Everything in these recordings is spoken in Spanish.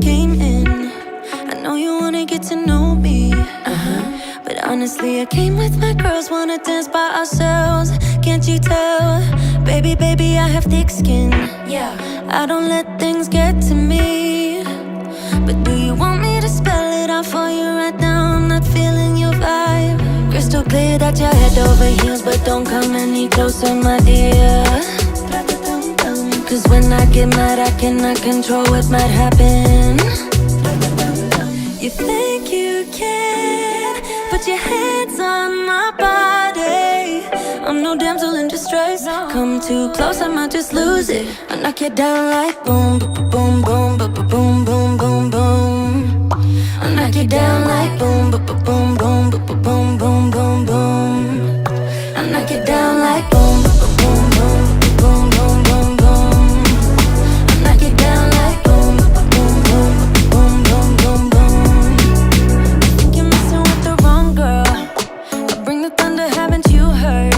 came in. I know you wanna get to know me, but honestly I came with my girls, wanna dance by ourselves. Can't you tell? Baby, baby, I have thick skin. Yeah, I don't let things get to me. But do you want me to spell it out for you right now? I'm not feeling your vibe. Crystal clear that you're head over heels, but don't come any closer, my dear. Cause when I get mad, I cannot control what might happen. You think you can put your hands on my body. I'm no damsel in distress. Come too close, I might just lose it. I knock you down like boom, boom, boom, boom, boom, boom, boom, boom. I knock you down like boom, boom, boom, boom, boom, boom, boom, boom. I knock you down like boom, boom, boom, boom, boom, boom, boom. I knock you down like boom, boom, boom, boom, boom, boom, boom. I think you're messing with the wrong girl. I'll bring the thunder, haven't you heard?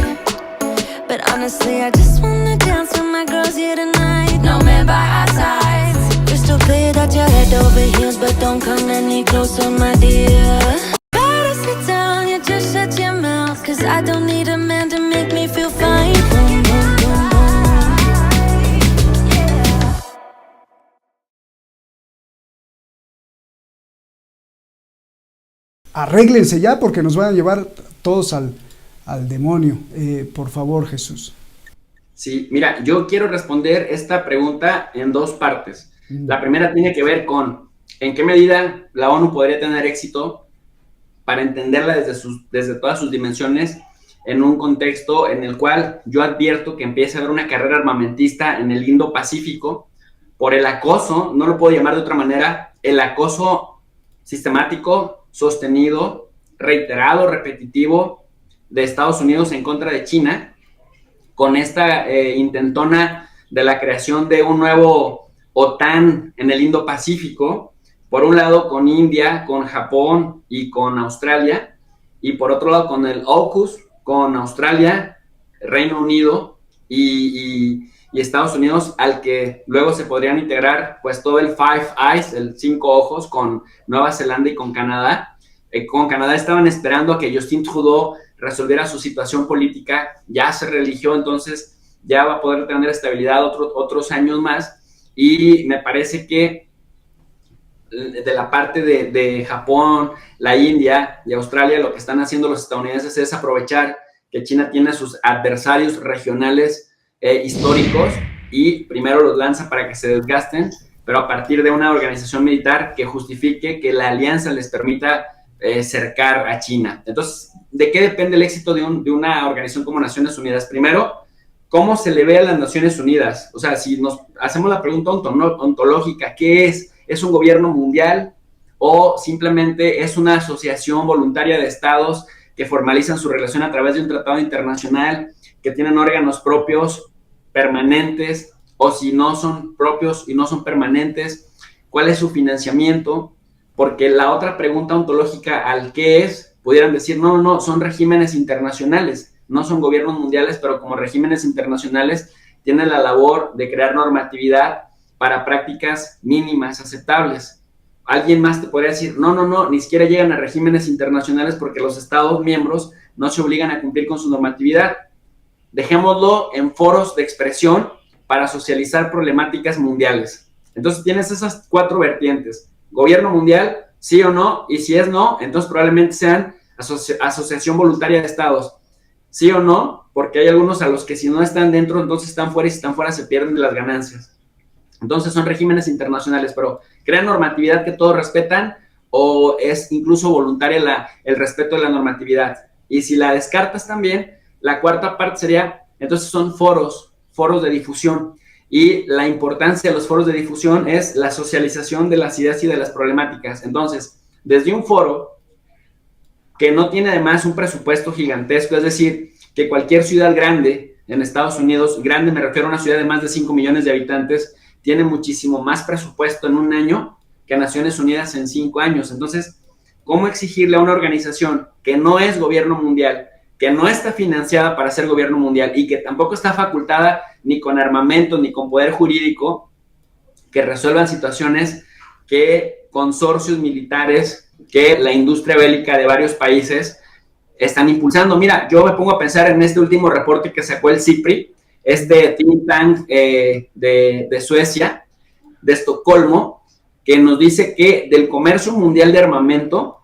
But honestly, I just wanna dance with my girls here tonight. No man by our sides. Crystal clear that you're head over heels, but don't come any closer, my dear. Better sit down, you just shut your mouth. Cause I don't need a man to make me feel fine. Boom, boom, boom, boom. Yeah. Arréglense ya porque nos van a llevar todos al demonio. Por favor, Jesús. Sí, mira, yo quiero responder esta pregunta en dos partes. La primera tiene que ver con en qué medida la ONU podría tener éxito para entenderla desde todas sus dimensiones en un contexto en el cual yo advierto que empieza a haber una carrera armamentista en el Indo-Pacífico por el acoso, no lo puedo llamar de otra manera, el acoso sistemático, sostenido, reiterado, repetitivo de Estados Unidos en contra de China, con esta intentona de la creación de un nuevo OTAN en el Indo-Pacífico, por un lado con India, con Japón y con Australia, y por otro lado con el AUKUS, con Australia, Reino Unido y Estados Unidos, al que luego se podrían integrar pues todo el Five Eyes, el 5 ojos, con Nueva Zelanda y con Canadá. Con Canadá estaban esperando a que Justin Trudeau resolviera su situación política, ya se reeligió, entonces ya va a poder tener estabilidad otros años más, y me parece que de la parte de Japón, la India y Australia, lo que están haciendo los estadounidenses es aprovechar que China tiene sus adversarios regionales históricos y primero los lanza para que se desgasten, pero a partir de una organización militar que justifique que la alianza les permita cercar a China. Entonces, ¿de qué depende el éxito de una organización como Naciones Unidas? Primero, ¿cómo se le ve a las Naciones Unidas? O sea, si nos hacemos la pregunta ontológica, ¿qué es? ¿Es un gobierno mundial o simplemente es una asociación voluntaria de estados que formalizan su relación a través de un tratado internacional, que tienen órganos propios, permanentes, o si no son propios y no son permanentes, cuál es su financiamiento? Porque la otra pregunta ontológica al qué es, pudieran decir, no, son regímenes internacionales, no son gobiernos mundiales, pero como regímenes internacionales tienen la labor de crear normatividad para prácticas mínimas aceptables. Alguien más te podría decir, no, ni siquiera llegan a regímenes internacionales porque los estados miembros no se obligan a cumplir con su normatividad. Dejémoslo en foros de expresión para socializar problemáticas mundiales. Entonces tienes esas 4 vertientes. Gobierno mundial, sí o no, y si es no, entonces probablemente sean asociación voluntaria de estados. Sí o no, porque hay algunos a los que si no están dentro, entonces están fuera, y si están fuera se pierden de las ganancias. Entonces son regímenes internacionales, pero ¿crean normatividad que todos respetan o es incluso voluntaria el respeto de la normatividad? Y si la descartas también, la cuarta parte sería, entonces son foros de difusión. Y la importancia de los foros de difusión es la socialización de las ideas y de las problemáticas. Entonces, desde un foro que no tiene además un presupuesto gigantesco, es decir, que cualquier ciudad grande en Estados Unidos, grande me refiero a una ciudad de más de 5 millones de habitantes, tiene muchísimo más presupuesto en un año que Naciones Unidas en 5 años. Entonces, ¿cómo exigirle a una organización que no es gobierno mundial, que no está financiada para ser gobierno mundial y que tampoco está facultada ni con armamento ni con poder jurídico, que resuelvan situaciones que consorcios militares, que la industria bélica de varios países están impulsando. Mira, yo me pongo a pensar en este último reporte que sacó el CIPRI, este think tank de Suecia, de Estocolmo, que nos dice que del comercio mundial de armamento,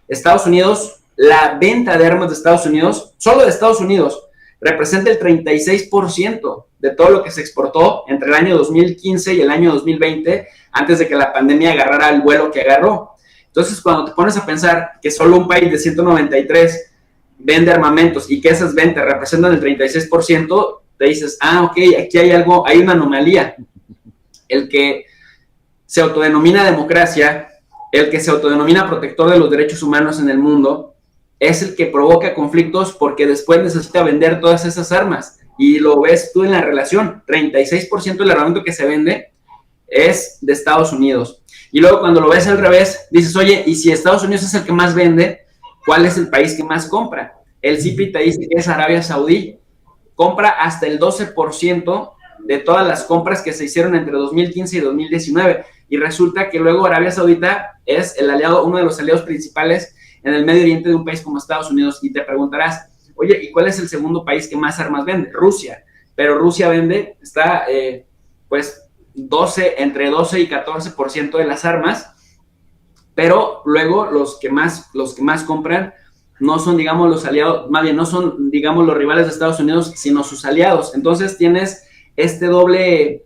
Estados Unidos, la venta de armas de Estados Unidos, solo de Estados Unidos, representa el 36% de todo lo que se exportó entre el año 2015 y el año 2020, antes de que la pandemia agarrara el vuelo que agarró. Entonces, cuando te pones a pensar que solo un país de 193 vende armamentos y que esas ventas representan el 36%, te dices, ok, aquí hay algo, hay una anomalía. El que se autodenomina democracia, el que se autodenomina protector de los derechos humanos en el mundo, es el que provoca conflictos porque después necesita vender todas esas armas. Y lo ves tú en la relación, 36% del armamento que se vende es de Estados Unidos. Y luego cuando lo ves al revés, dices, oye, y si Estados Unidos es el que más vende, ¿cuál es el país que más compra? El CIPRI te dice que es Arabia Saudí. Compra hasta el 12% de todas las compras que se hicieron entre 2015 y 2019. Y resulta que luego Arabia Saudita es el aliado, uno de los aliados principales en el Medio Oriente de un país como Estados Unidos. Y te preguntarás, oye, ¿y cuál es el segundo país que más armas vende? Rusia. Pero Rusia vende, está entre 12 y 14% de las armas, pero luego los que más compran no son, digamos, los aliados, más bien no son, digamos, los rivales de Estados Unidos, sino sus aliados. Entonces tienes este doble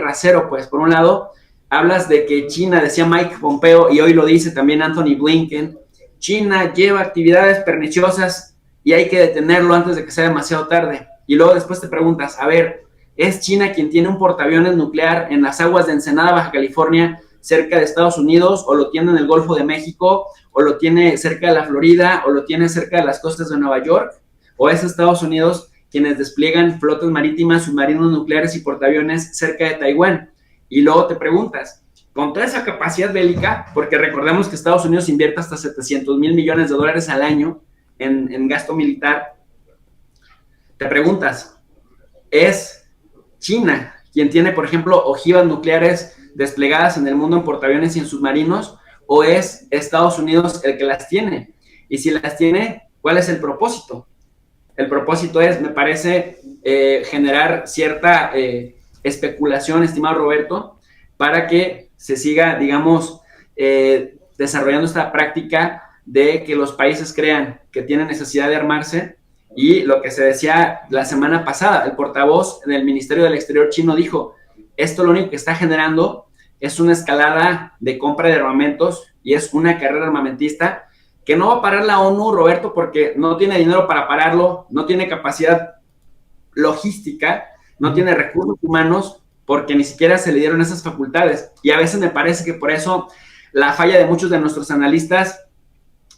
rasero, pues. Por un lado, hablas de que China, decía Mike Pompeo, y hoy lo dice también Anthony Blinken, China lleva actividades perniciosas y hay que detenerlo antes de que sea demasiado tarde. Y luego después te preguntas, a ver, ¿es China quien tiene un portaaviones nuclear en las aguas de Ensenada, Baja California, cerca de Estados Unidos, o lo tiene en el Golfo de México, o lo tiene cerca de la Florida, o lo tiene cerca de las costas de Nueva York? ¿O es Estados Unidos quienes despliegan flotas marítimas, submarinos nucleares y portaaviones cerca de Taiwán? Y luego te preguntas, con toda esa capacidad bélica, porque recordemos que Estados Unidos invierte hasta $700 mil millones al año en gasto militar, te preguntas, ¿es China quien tiene, por ejemplo, ojivas nucleares desplegadas en el mundo en portaaviones y en submarinos, o es Estados Unidos el que las tiene? Y si las tiene, ¿cuál es el propósito? El propósito es, me parece, generar cierta especulación, estimado Roberto, para que se siga, digamos, desarrollando esta práctica de que los países crean que tienen necesidad de armarse. Y lo que se decía la semana pasada, el portavoz del Ministerio del Exterior chino dijo, esto lo único que está generando es una escalada de compra de armamentos y es una carrera armamentista que no va a parar la ONU, Roberto, porque no tiene dinero para pararlo, no tiene capacidad logística, no tiene recursos humanos, porque ni siquiera se le dieron esas facultades. Y a veces me parece que por eso la falla de muchos de nuestros analistas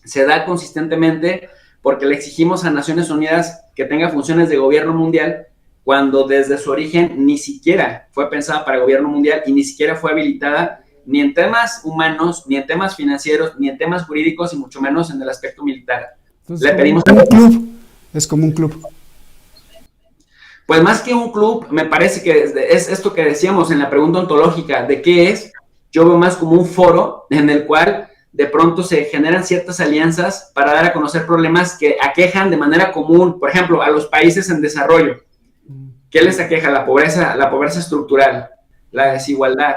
se da consistentemente, porque le exigimos a Naciones Unidas que tenga funciones de gobierno mundial, cuando desde su origen ni siquiera fue pensada para gobierno mundial y ni siquiera fue habilitada ni en temas humanos, ni en temas financieros, ni en temas jurídicos, y mucho menos en el aspecto militar. Entonces, le pedimos como un club. Es como un club. Pues más que un club, me parece que es esto que decíamos en la pregunta ontológica, ¿de qué es? Yo veo más como un foro en el cual de pronto se generan ciertas alianzas para dar a conocer problemas que aquejan de manera común, por ejemplo, a los países en desarrollo. ¿Qué les aqueja? La pobreza estructural, la desigualdad,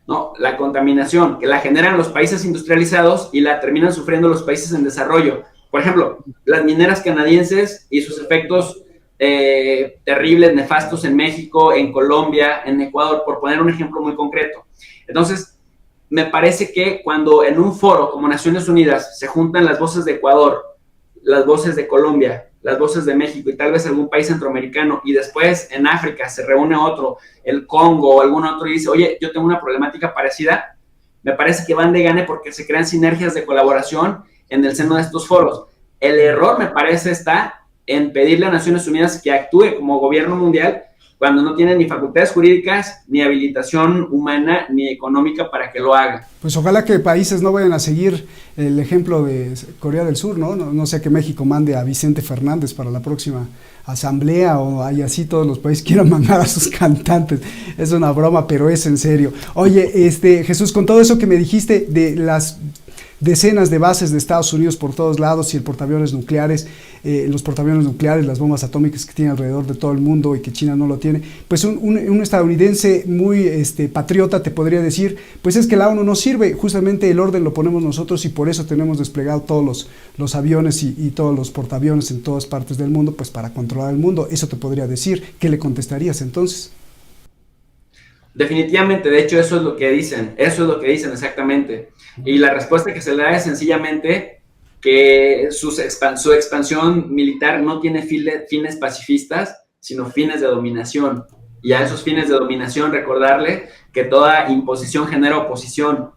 ¿no? La contaminación, que la generan los países industrializados y la terminan sufriendo los países en desarrollo. Por ejemplo, las mineras canadienses y sus efectos terribles, nefastos en México, en Colombia, en Ecuador, por poner un ejemplo muy concreto. Entonces, me parece que cuando en un foro como Naciones Unidas se juntan las voces de Ecuador, las voces de Colombia, las voces de México y tal vez algún país centroamericano, y después en África se reúne otro, el Congo o algún otro, y dice, oye, yo tengo una problemática parecida, me parece que van de gane porque se crean sinergias de colaboración en el seno de estos foros. El error, me parece, está en pedirle a Naciones Unidas que actúe como gobierno mundial cuando no tiene ni facultades jurídicas, ni habilitación humana, ni económica para que lo haga. Pues ojalá que países no vayan a seguir el ejemplo de Corea del Sur, ¿no? No sé, que México mande a Vicente Fernández para la próxima asamblea o hay así todos los países quieran mandar a sus cantantes. Es una broma, pero es en serio. Oye, Jesús, con todo eso que me dijiste de las decenas de bases de Estados Unidos por todos lados y el portaaviones nucleares, los portaaviones nucleares, las bombas atómicas que tiene alrededor de todo el mundo y que China no lo tiene, pues un estadounidense muy patriota te podría decir, pues es que la ONU no sirve, justamente el orden lo ponemos nosotros y por eso tenemos desplegado todos los aviones y todos los portaaviones en todas partes del mundo, pues para controlar el mundo. Eso te podría decir. ¿Qué le contestarías entonces? Definitivamente, de hecho eso es lo que dicen exactamente. Y la respuesta que se le da es sencillamente que su expansión militar no tiene fines pacifistas, sino fines de dominación. Y a esos fines de dominación recordarle que toda imposición genera oposición.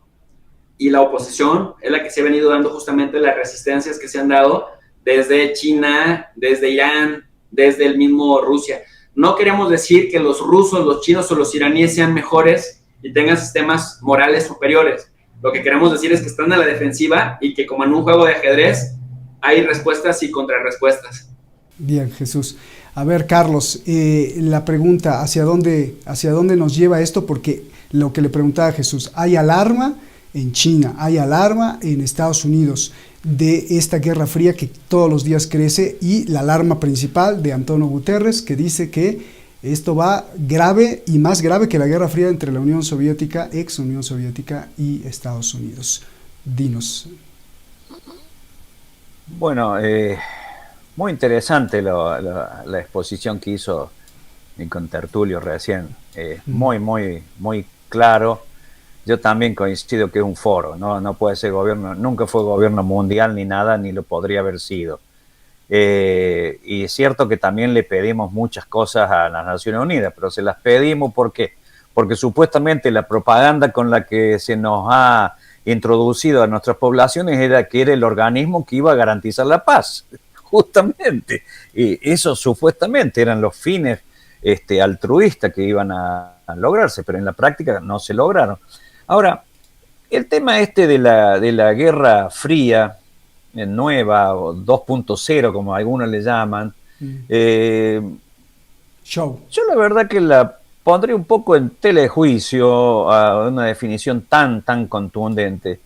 Y la oposición es la que se ha venido dando justamente las resistencias que se han dado desde China, desde Irán, desde el mismo Rusia. No queremos decir que los rusos, los chinos o los iraníes sean mejores y tengan sistemas morales superiores. Lo que queremos decir es que están a la defensiva y que como en un juego de ajedrez hay respuestas y contrarrespuestas. Bien, Jesús. A ver, Carlos, la pregunta, ¿hacia dónde nos lleva esto? Porque lo que le preguntaba a Jesús, hay alarma en China, hay alarma en Estados Unidos de esta guerra fría que todos los días crece y la alarma principal de Antonio Guterres que dice que esto va grave y más grave que la guerra fría entre la Unión Soviética, ex Unión Soviética y Estados Unidos. Dinos. Bueno, muy interesante la exposición que hizo mi contertulio recién. Muy claro. Yo también coincido que es un foro, no puede ser gobierno, nunca fue gobierno mundial ni nada, ni lo podría haber sido. Y es cierto que también le pedimos muchas cosas a las Naciones Unidas, pero se las pedimos ¿por qué? Porque supuestamente la propaganda con la que se nos ha introducido a nuestras poblaciones era que era el organismo que iba a garantizar la paz, justamente. Y eso supuestamente eran los fines altruistas que iban a lograrse, pero en la práctica no se lograron. Ahora, el tema de la Guerra Fría, nueva, o 2.0, como algunos le llaman, Show. Yo la verdad que la pondría un poco en tela de juicio a una definición tan contundente.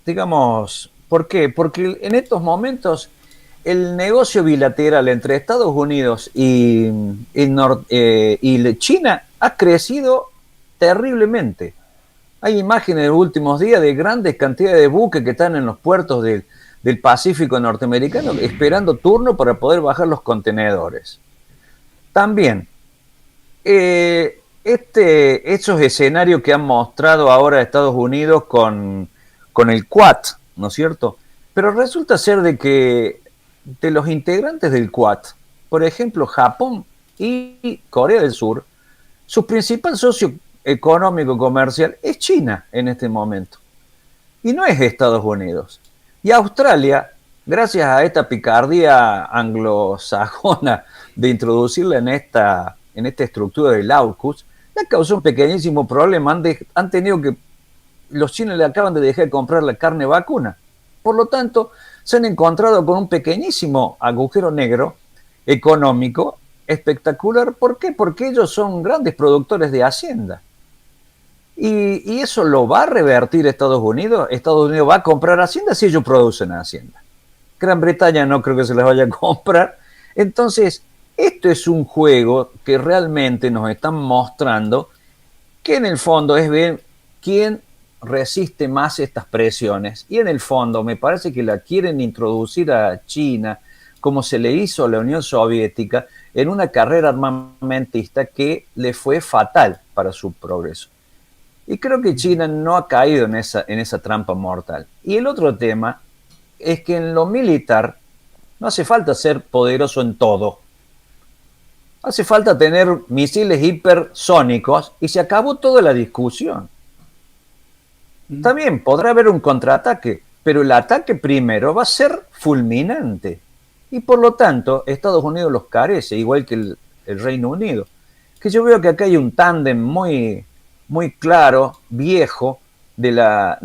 Digamos, ¿por qué? Porque en estos momentos el negocio bilateral entre Estados Unidos y China ha crecido terriblemente. Hay imágenes de los últimos días de grandes cantidades de buques que están en los puertos del Pacífico norteamericano esperando turno para poder bajar los contenedores. También, esos escenarios que han mostrado ahora Estados Unidos con el Quad, ¿no es cierto? Pero resulta ser de que de los integrantes del Quad, por ejemplo, Japón y Corea del Sur, su principal socio económico comercial es China en este momento. Y no es Estados Unidos. Y Australia, gracias a esta picardía anglosajona de introducirla en esta estructura del AUKUS, le causó un pequeñísimo problema. Han tenido que, los chinos le acaban de dejar de comprar la carne vacuna. Por lo tanto, se han encontrado con un pequeñísimo agujero negro económico espectacular. ¿Por qué? Porque ellos son grandes productores de hacienda. Y eso lo va a revertir Estados Unidos. Estados Unidos va a comprar hacienda si ellos producen hacienda. Gran Bretaña no creo que se las vaya a comprar. Entonces, esto es un juego que realmente nos están mostrando que en el fondo es ver quién resiste más estas presiones. Y en el fondo me parece que la quieren introducir a China como se le hizo a la Unión Soviética en una carrera armamentista que le fue fatal para su progreso. Y creo que China no ha caído en esa trampa mortal. Y el otro tema es que en lo militar no hace falta ser poderoso en todo. Hace falta tener misiles hipersónicos y se acabó toda la discusión. También podrá haber un contraataque, pero el ataque primero va a ser fulminante. Y por lo tanto, Estados Unidos los carece, igual que el Reino Unido. Que yo veo que acá hay un tándem muy claro, viejo, de la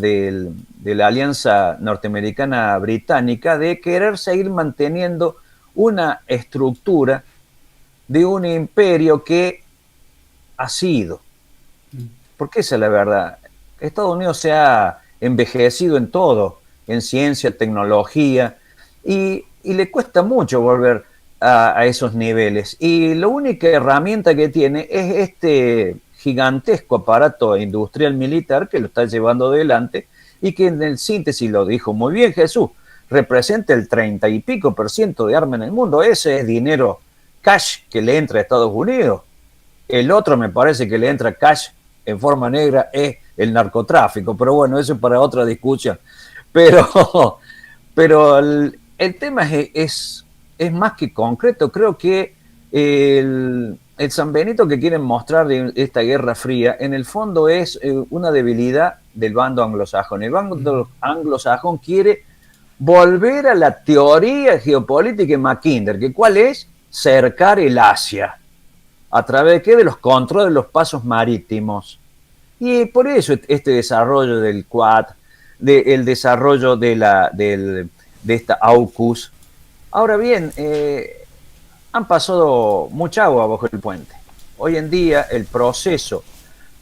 alianza norteamericana-británica de querer seguir manteniendo una estructura de un imperio que ha sido. Porque esa es la verdad. Estados Unidos se ha envejecido en todo, en ciencia, tecnología, y le cuesta mucho volver a esos niveles. Y la única herramienta que tiene es este gigantesco aparato industrial militar que lo está llevando adelante y que en el síntesis, lo dijo muy bien Jesús, representa el 30 y pico % de armas en el mundo. Ese es dinero cash que le entra a Estados Unidos. El otro me parece que le entra cash en forma negra es el narcotráfico, pero bueno, eso es para otra discusión. Pero el tema es más que concreto. Creo que el San Benito que quieren mostrar de esta Guerra Fría, en el fondo es una debilidad del bando anglosajón. El bando anglosajón quiere volver a la teoría geopolítica de Mackinder, que ¿cuál es? Cercar el Asia. ¿A través de qué? De los controles de los pasos marítimos. Y por eso este desarrollo del Quad, el desarrollo de esta AUKUS. Ahora bien, han pasado mucha agua bajo el puente. Hoy en día el proceso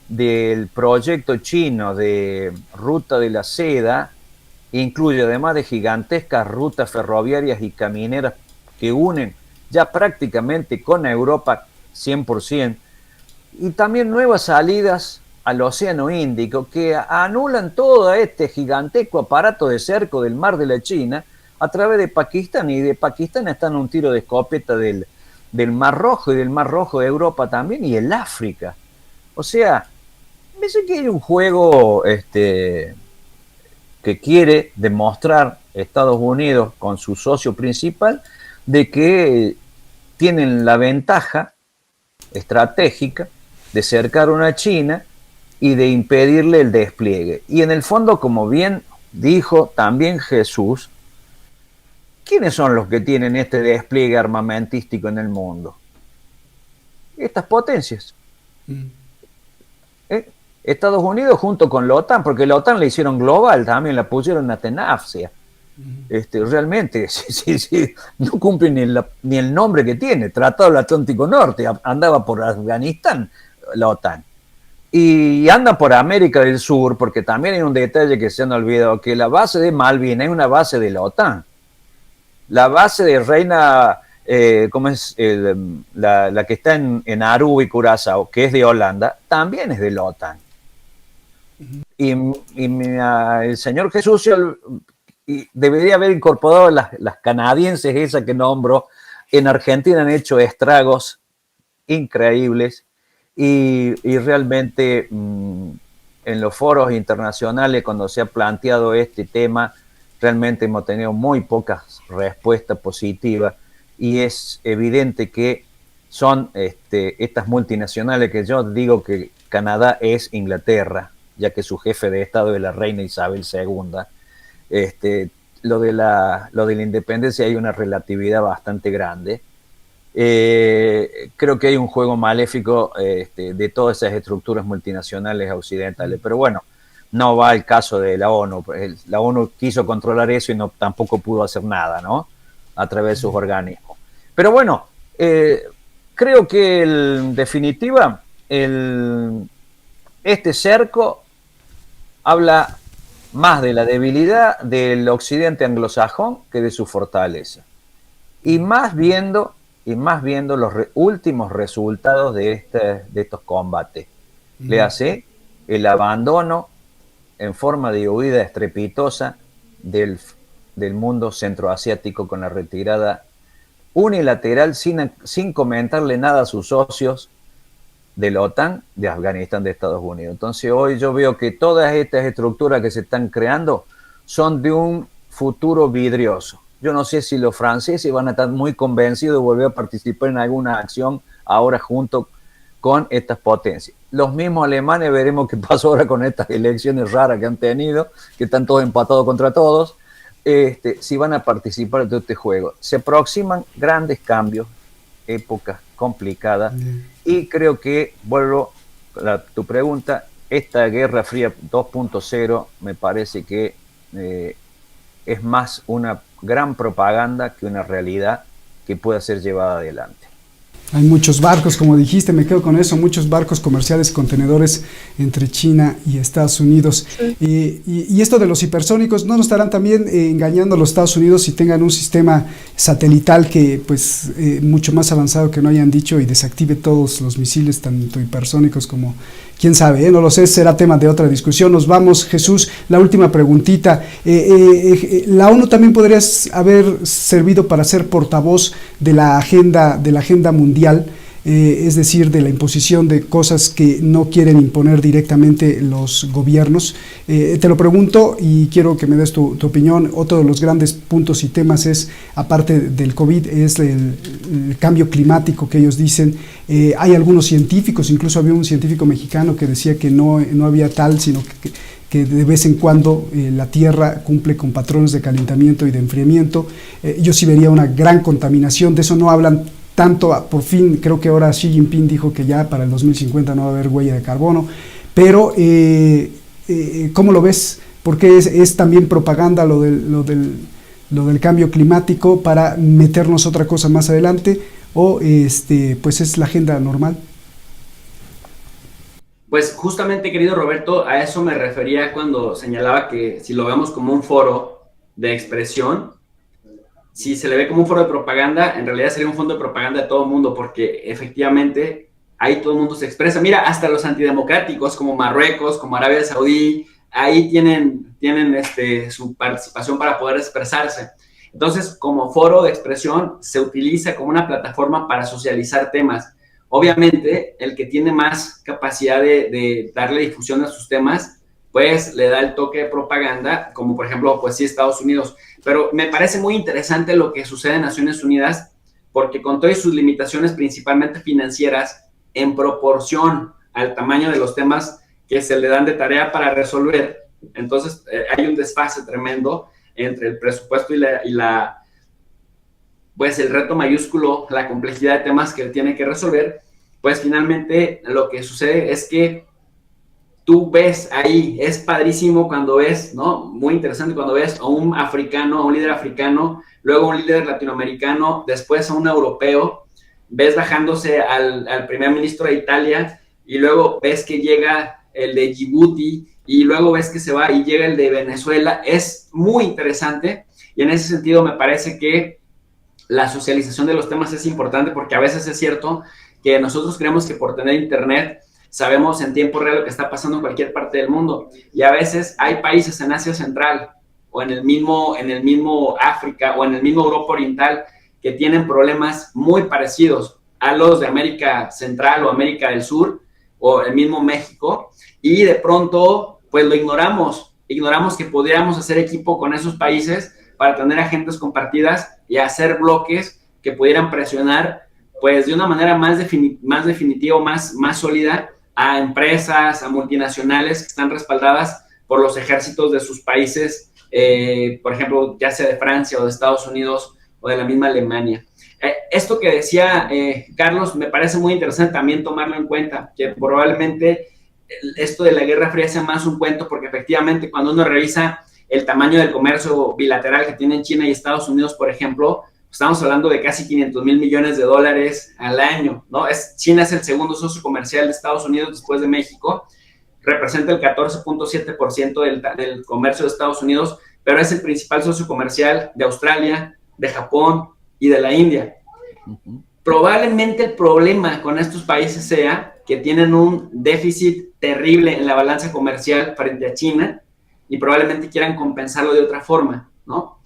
del proyecto chino de Ruta de la Seda incluye, además de gigantescas rutas ferroviarias y camineras que unen ya prácticamente con Europa 100%, y también nuevas salidas al Océano Índico que anulan todo este gigantesco aparato de cerco del Mar de la China a través de Pakistán, y de Pakistán están un tiro de escopeta del Mar Rojo, y del Mar Rojo de Europa también, y el África. O sea, me parece que hay un juego que quiere demostrar Estados Unidos con su socio principal de que tienen la ventaja estratégica de cercar una China y de impedirle el despliegue. Y en el fondo, como bien dijo también Jesús, ¿quiénes son los que tienen este despliegue armamentístico en el mundo? Estas potencias. Estados Unidos junto con la OTAN, porque la OTAN la hicieron global, también la pusieron a tenafsia. Realmente, sí, no cumple ni el nombre que tiene, Tratado del Atlántico Norte, andaba por Afganistán la OTAN. Y anda por América del Sur, porque también hay un detalle que se han olvidado, que la base de Malvinas es una base de la OTAN. La base de Reina, ¿cómo es? La que está en Aruba y Curazao, que es de Holanda, también es de la OTAN. Y el señor Jesús debería haber incorporado las canadienses, esas que nombro. En Argentina han hecho estragos increíbles, y realmente en los foros internacionales, cuando se ha planteado este tema, realmente hemos tenido muy pocas respuestas positivas, y es evidente que son estas multinacionales, que yo digo que Canadá es Inglaterra, ya que su jefe de Estado es la reina Isabel II. Lo de la independencia hay una relatividad bastante grande. Creo que hay un juego maléfico de todas esas estructuras multinacionales occidentales, pero bueno, no va el caso de la ONU. La ONU quiso controlar eso y tampoco pudo hacer nada, ¿no? A través de sus organismos. Pero bueno, creo que en definitiva este cerco habla más de la debilidad del occidente anglosajón que de su fortaleza. Y más viendo los últimos resultados de estos combates. Le hace el abandono en forma de huida estrepitosa del mundo centroasiático, con la retirada unilateral sin comentarle nada a sus socios de la OTAN, de Afganistán, de Estados Unidos. Entonces hoy yo veo que todas estas estructuras que se están creando son de un futuro vidrioso. Yo no sé si los franceses van a estar muy convencidos de volver a participar en alguna acción ahora junto con estas potencias. Los mismos alemanes, veremos qué pasa ahora con estas elecciones raras que han tenido, que están todos empatados contra todos, si van a participar de este juego. Se aproximan grandes cambios, épocas complicadas, y creo que, vuelvo a tu pregunta, esta Guerra Fría 2.0 me parece que es más una gran propaganda que una realidad que pueda ser llevada adelante. Hay muchos barcos, como dijiste, me quedo con eso, muchos barcos comerciales, contenedores entre China y Estados Unidos. Sí. Y esto de los hipersónicos, ¿no nos estarán también engañando a los Estados Unidos si tengan un sistema satelital que, pues, mucho más avanzado que no hayan dicho y desactive todos los misiles, tanto hipersónicos como, quién sabe, no lo sé, será tema de otra discusión. Nos vamos, Jesús, la última preguntita. La ONU también podría haber servido para ser portavoz de la agenda mundial, es decir, de la imposición de cosas que no quieren imponer directamente los gobiernos. Te lo pregunto y quiero que me des tu opinión. Otro de los grandes puntos y temas es, aparte del COVID, es el cambio climático que ellos dicen. Hay algunos científicos, incluso había un científico mexicano que decía que no había tal, sino que de vez en cuando la Tierra cumple con patrones de calentamiento y de enfriamiento. Yo sí vería una gran contaminación, de eso no hablan tanto. Por fin creo que ahora Xi Jinping dijo que ya para el 2050 no va a haber huella de carbono, pero ¿cómo lo ves? Porque es también propaganda lo del cambio climático para meternos otra cosa más adelante, o pues es la agenda normal. Pues justamente, querido Roberto, a eso me refería cuando señalaba que si lo vemos como un foro de expresión, si se le ve como un foro de propaganda, en realidad sería un fondo de propaganda de todo el mundo, porque efectivamente ahí todo el mundo se expresa. Mira, hasta los antidemocráticos como Marruecos, como Arabia Saudí, ahí tienen su participación para poder expresarse. Entonces, como foro de expresión, se utiliza como una plataforma para socializar temas. Obviamente, el que tiene más capacidad de darle difusión a sus temas, pues le da el toque de propaganda, como por ejemplo, pues sí, Estados Unidos. Pero me parece muy interesante lo que sucede en Naciones Unidas, porque con todas sus limitaciones, principalmente financieras, en proporción al tamaño de los temas que se le dan de tarea para resolver, entonces hay un desfase tremendo entre el presupuesto pues el reto mayúsculo, la complejidad de temas que tiene que resolver. Pues finalmente lo que sucede es que tú ves ahí, es padrísimo cuando ves, ¿no? Muy interesante cuando ves a un africano, a un líder africano, luego a un líder latinoamericano, después a un europeo, ves bajándose al primer ministro de Italia, y luego ves que llega el de Djibouti, y luego ves que se va y llega el de Venezuela. Es muy interesante, y en ese sentido me parece que la socialización de los temas es importante, porque a veces es cierto que nosotros creemos que por tener internet sabemos en tiempo real lo que está pasando en cualquier parte del mundo, y a veces hay países en Asia Central o en el mismo África o en el mismo Europa Oriental que tienen problemas muy parecidos a los de América Central o América del Sur o el mismo México, y de pronto pues lo ignoramos que podríamos hacer equipo con esos países para tener agendas compartidas y hacer bloques que pudieran presionar pues de una manera más definitiva, más sólida, a empresas, a multinacionales que están respaldadas por los ejércitos de sus países, por ejemplo, ya sea de Francia o de Estados Unidos o de la misma Alemania. Esto que decía Carlos me parece muy interesante también tomarlo en cuenta, que probablemente esto de la Guerra Fría sea más un cuento, porque efectivamente cuando uno revisa el tamaño del comercio bilateral que tienen China y Estados Unidos, por ejemplo, estamos hablando de casi 500,000 millones de dólares al año, ¿no? China es el segundo socio comercial de Estados Unidos después de México, representa el 14.7% del comercio de Estados Unidos, pero es el principal socio comercial de Australia, de Japón y de la India. Probablemente el problema con estos países sea que tienen un déficit terrible en la balanza comercial frente a China y probablemente quieran compensarlo de otra forma, ¿no?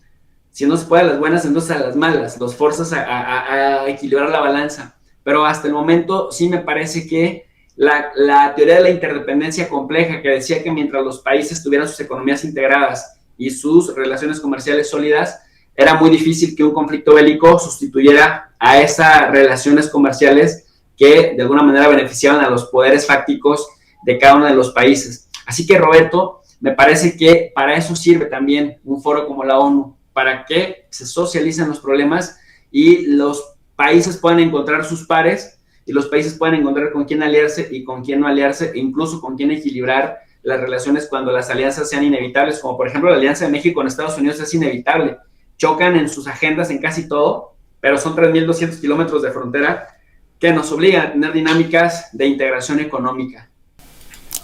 Si no se puede a las buenas, entonces a las malas, los forzas a equilibrar la balanza. Pero hasta el momento sí me parece que la teoría de la interdependencia compleja, que decía que mientras los países tuvieran sus economías integradas y sus relaciones comerciales sólidas, era muy difícil que un conflicto bélico sustituyera a esas relaciones comerciales que de alguna manera beneficiaban a los poderes fácticos de cada uno de los países. Así que, Roberto, me parece que para eso sirve también un foro como la ONU, para que se socialicen los problemas y los países puedan encontrar sus pares y los países pueden encontrar con quién aliarse y con quién no aliarse, e incluso con quién equilibrar las relaciones cuando las alianzas sean inevitables, como por ejemplo la alianza de México con Estados Unidos es inevitable. Chocan en sus agendas en casi todo, pero son 3.200 kilómetros de frontera que nos obligan a tener dinámicas de integración económica.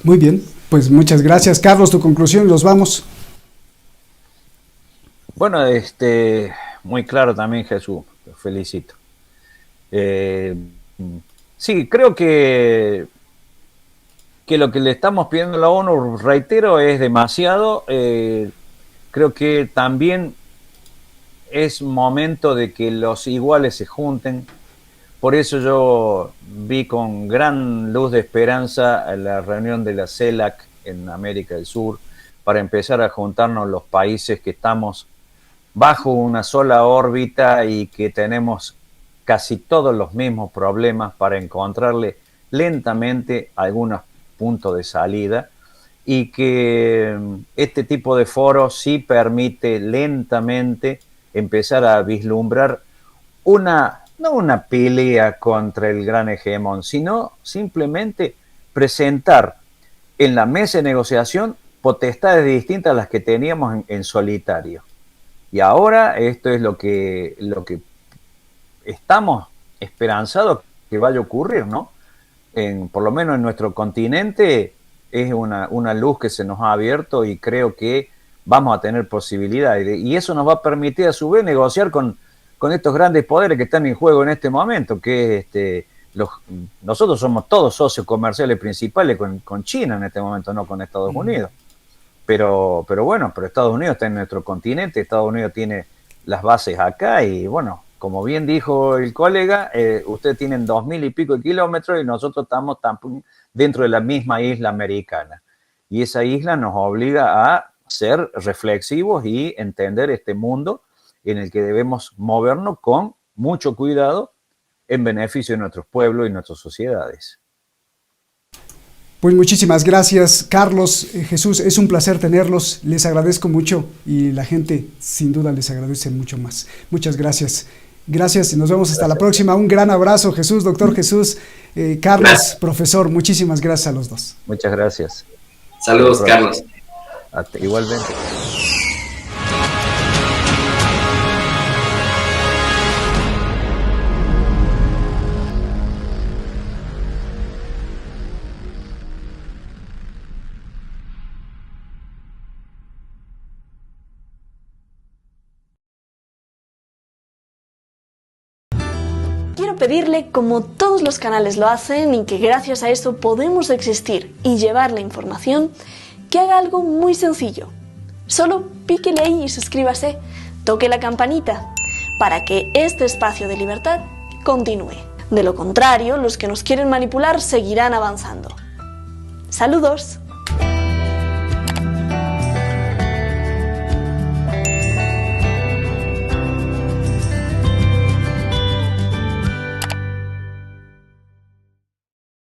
Muy bien, pues muchas gracias. Carlos, tu conclusión, los vamos. Bueno, muy claro también, Jesús, te felicito. Sí, creo que lo que le estamos pidiendo a la ONU, reitero, es demasiado. Creo que también es momento de que los iguales se junten. Por eso yo vi con gran luz de esperanza la reunión de la CELAC en América del Sur para empezar a juntarnos los países que estamos bajo una sola órbita y que tenemos casi todos los mismos problemas para encontrarle lentamente algunos puntos de salida, y que este tipo de foros sí permite lentamente empezar a vislumbrar no una pelea contra el gran hegemón, sino simplemente presentar en la mesa de negociación potestades distintas a las que teníamos en solitario. Y ahora esto es lo que estamos esperanzados que vaya a ocurrir, ¿no? Por lo menos en nuestro continente es una luz que se nos ha abierto y creo que vamos a tener posibilidades. Y eso nos va a permitir a su vez negociar con estos grandes poderes que están en juego en este momento, que nosotros somos todos socios comerciales principales con China en este momento, no con Estados Unidos. Pero Estados Unidos está en nuestro continente, Estados Unidos tiene las bases acá y bueno, como bien dijo el colega, ustedes tienen 2.000 y pico de kilómetros y nosotros estamos dentro de la misma isla americana. Y esa isla nos obliga a ser reflexivos y entender este mundo en el que debemos movernos con mucho cuidado en beneficio de nuestros pueblos y nuestras sociedades. Pues muchísimas gracias, Carlos, Jesús, es un placer tenerlos, les agradezco mucho y la gente sin duda les agradece mucho más. Muchas gracias. Gracias y nos vemos hasta la próxima. Un gran abrazo, Jesús, doctor Jesús, Carlos, gracias. Profesor, muchísimas gracias a los dos. Muchas gracias. Saludos, Carlos. Igualmente. Quiero pedirle, como todos los canales lo hacen y que gracias a eso podemos existir y llevar la información, que haga algo muy sencillo. Solo píquele ahí y suscríbase, toque la campanita, para que este espacio de libertad continúe. De lo contrario, los que nos quieren manipular seguirán avanzando. ¡Saludos!